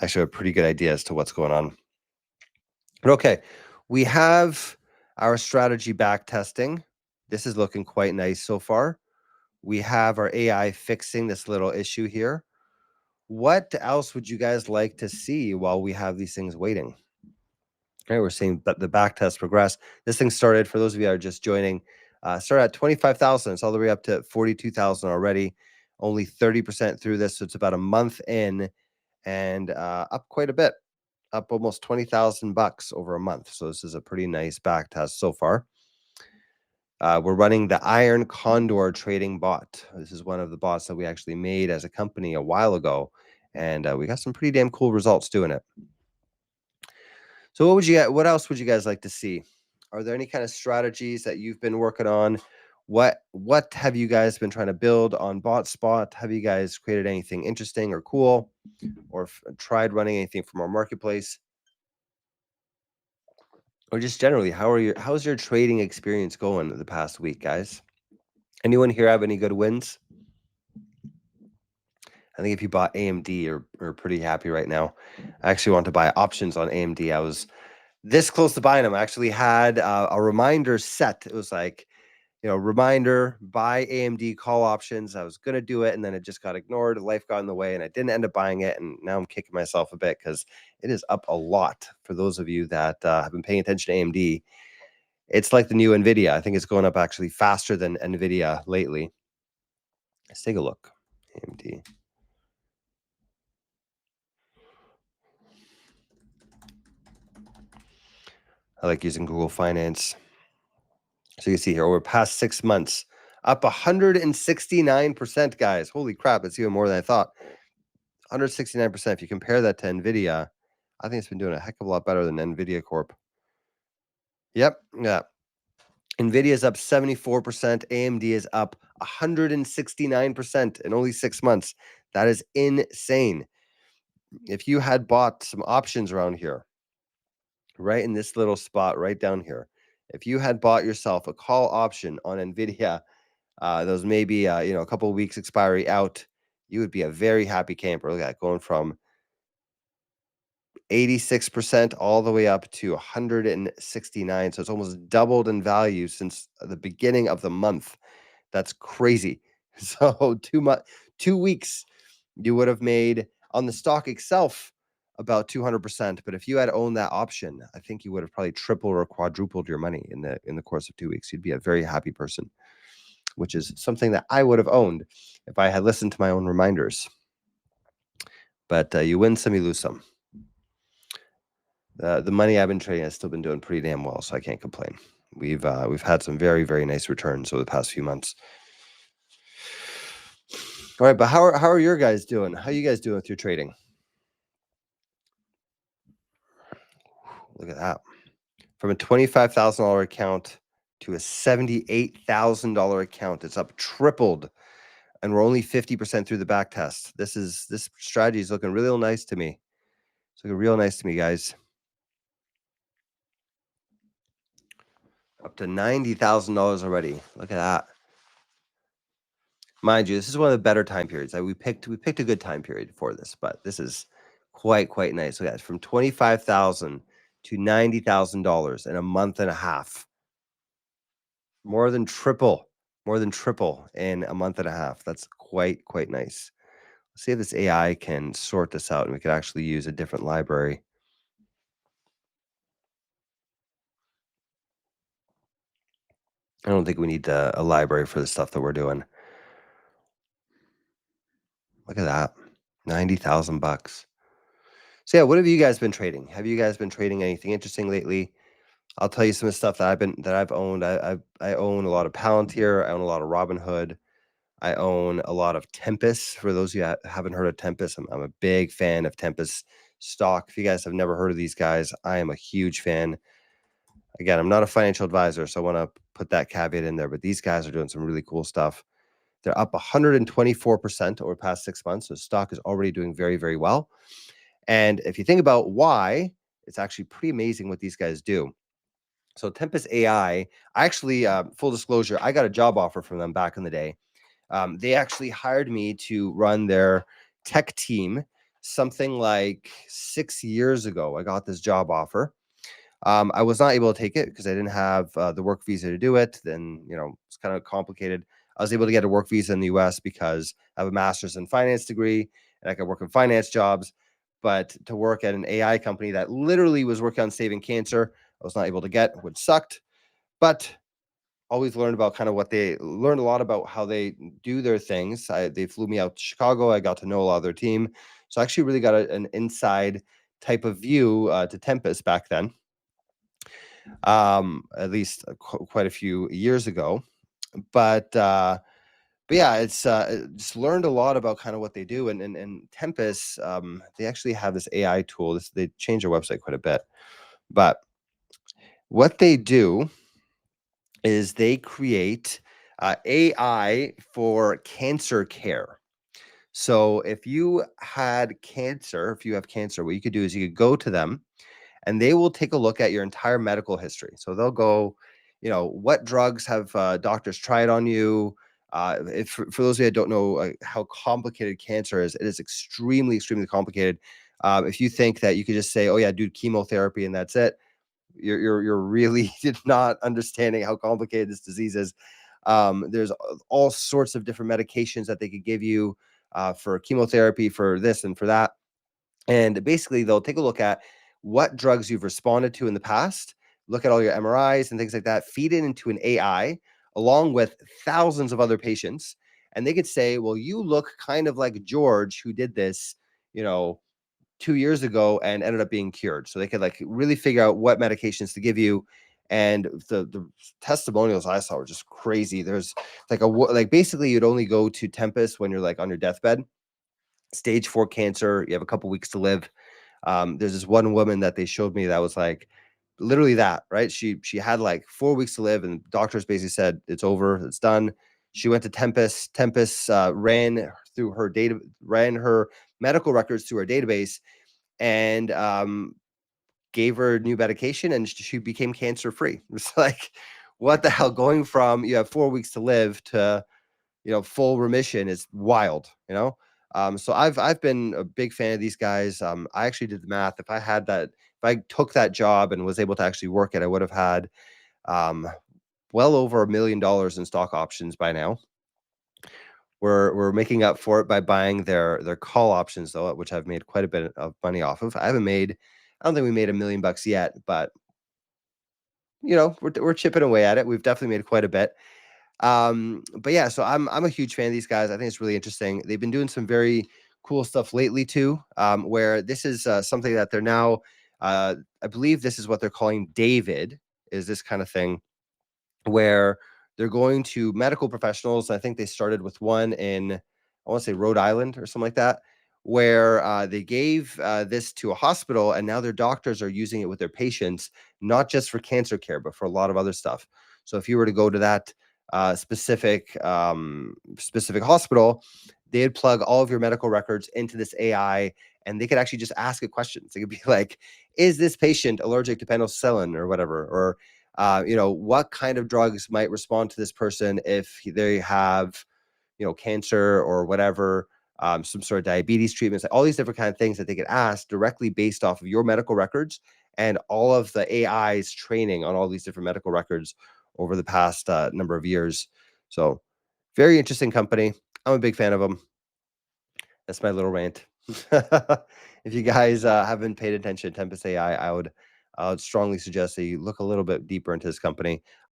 actually have a pretty good idea as to what's going on. But okay, we have our strategy back testing. This is looking quite nice so far. We have our AI fixing this little issue here. What else would you guys like to see while we have these things waiting? Okay, we're seeing the back test progress. This thing started, for those of you that are just joining, started at 25,000. It's all the way up to 42,000 already. Only 30% through this, so it's about a month in, and up quite a bit, up almost 20,000 bucks over a month. So this is a pretty nice back test so far. We're running the Iron Condor trading bot. This is one of the bots that we actually made as a company a while ago, and we got some pretty damn cool results doing it. So what else would you guys like to see? Are there any kind of strategies that you've been working on? What have you guys been trying to build on BotSpot? Have you guys created anything interesting or cool, or tried running anything from our marketplace? Or just generally, how's your trading experience going the past week, guys? Anyone here have any good wins? I think if you bought AMD, you're pretty happy right now. I actually want to buy options on AMD. I was this close to buying them. I actually had a reminder set. It was like, reminder, buy AMD call options. I was going to do it, and then it just got ignored. Life got in the way, and I didn't end up buying it. And now I'm kicking myself a bit because it is up a lot. For those of you that have been paying attention to AMD, it's like the new NVIDIA. I think it's going up actually faster than NVIDIA lately. Let's take a look. AMD. I like using Google Finance. So you can see here, over past 6 months, up 169%, guys. Holy crap, it's even more than I thought. 169%. If you compare that to NVIDIA, I think it's been doing a heck of a lot better than NVIDIA Corp. Yep, yeah. NVIDIA is up 74%. AMD is up 169% in only 6 months. That is insane. If you had bought some options around here, right in this little spot right down here, if you had bought yourself a call option on NVIDIA, those maybe a couple of weeks expiry out, you would be a very happy camper. Look at that, going from 86% all the way up to 169. So it's almost doubled in value since the beginning of the month. That's crazy. So 2 weeks, you would have made on the stock itself about 200%. But if you had owned that option, I think you would have probably tripled or quadrupled your money in the course of 2 weeks. You'd be a very happy person, which is something that I would have owned if I had listened to my own reminders. But you win some, you lose some. The money I've been trading has still been doing pretty damn well, so I can't complain. We've had some very, very nice returns over the past few months. All right, but how are your guys doing? How are you guys doing with your trading? Look at that. From a $25,000 account to a $78,000 account. It's up tripled, and we're only 50% through the back test. This strategy is looking real nice to me. It's looking real nice to me, guys. Up to $90,000 already. Look at that. Mind you, this is one of the better time periods. We picked a good time period for this, but this is quite nice. Look at that, from $25,000 to $90,000 in a month and a half. More than triple in a month and a half. That's quite nice. Let's see if this AI can sort this out, and we could actually use a different library. I don't think we need a library for the stuff that we're doing. Look at that, 90,000 bucks. So yeah, what have you guys been trading? Have you guys been trading anything interesting lately? I'll tell you some of the stuff that I've owned. I own a lot of Palantir. I own a lot of Robinhood. I own a lot of Tempus. For those of you that haven't heard of Tempus, I'm a big fan of Tempus stock. If you guys have never heard of these guys, I am a huge fan. Again, I'm not a financial advisor, so I want to put that caveat in there, but these guys are doing some really cool stuff. They're up 124% over the past 6 months. So stock is already doing very, very well. And if you think about why, it's actually pretty amazing what these guys do. So Tempus AI, I actually, full disclosure, I got a job offer from them back in the day. They actually hired me to run their tech team. something like 6 years ago, I got this job offer. I was not able to take it because I didn't have the work visa to do it. Then, it's kind of complicated. I was able to get a work visa in the US because I have a master's in finance degree and I could work in finance jobs. But to work at an AI company that literally was working on saving cancer, I was not able to get, which sucked. But always learned about kind of what they learned a lot about how they do their things. They flew me out to Chicago. I got to know a lot of their team. So I actually really got an inside type of view to Tempus back then, at least quite a few years ago. But yeah, it's just learned a lot about kind of what they do. And Tempus, they actually have this AI tool. They change their website quite a bit. But what they do is they create AI for cancer care. So if you had cancer, if you have cancer, what you could do is you could go to them and they will take a look at your entire medical history. So they'll go, what drugs have doctors tried on you? If for those of you that don't know how complicated cancer is, it is extremely, extremely complicated. If you think that you could just say, "Oh yeah, do chemotherapy and that's it," you're really not understanding how complicated this disease is. There's all sorts of different medications that they could give you for chemotherapy, for this and for that. And basically, they'll take a look at what drugs you've responded to in the past, look at all your MRIs and things like that, feed it into an AI along with thousands of other patients. And they could say, well, you look kind of like George who did this, you know, 2 years ago and ended up being cured. So they could like really figure out what medications to give you. And the testimonials I saw were just crazy. There's like basically you'd only go to Tempus when you're like on your deathbed, stage 4 cancer. You have a couple weeks to live. There's this one woman that they showed me that was like literally that, right? She had like 4 weeks to live, and doctors basically said it's over, it's done. She went to Tempus. Tempus ran her medical records through her database, and gave her new medication, and she became cancer free. It's like, what the hell? Going from you have 4 weeks to live to full remission is wild. So I've been a big fan of these guys. I actually did the math. If I took that job and was able to actually work it, I would have had um, well over $1 million in stock options by now. We're making up for it by buying their call options though, which I've made quite a bit of money off of. I don't think we made $1 million yet, but we're chipping away at it. We've definitely made quite a bit. But yeah, so I'm a huge fan of these guys. I think it's really interesting. They've been doing some very cool stuff lately too, where this is something that they're now, I believe this is what they're calling David, is this kind of thing where they're going to medical professionals. I think they started with one in, I want to say Rhode Island or something like that, where they gave this to a hospital, and now their doctors are using it with their patients, not just for cancer care, but for a lot of other stuff. So if you were to go to that specific hospital, they'd plug all of your medical records into this AI, and they could actually just ask it questions. It could be like, "Is this patient allergic to penicillin or whatever?" Or what kind of drugs might respond to this person if they have, cancer or whatever, some sort of diabetes treatments, like all these different kind of things that they could ask directly based off of your medical records and all of the AI's training on all these different medical records over the past number of years. So very interesting company. I'm a big fan of them. That's my little rant. If you guys haven't paid attention to Tempest AI, I would strongly suggest that you look a little bit deeper into this company.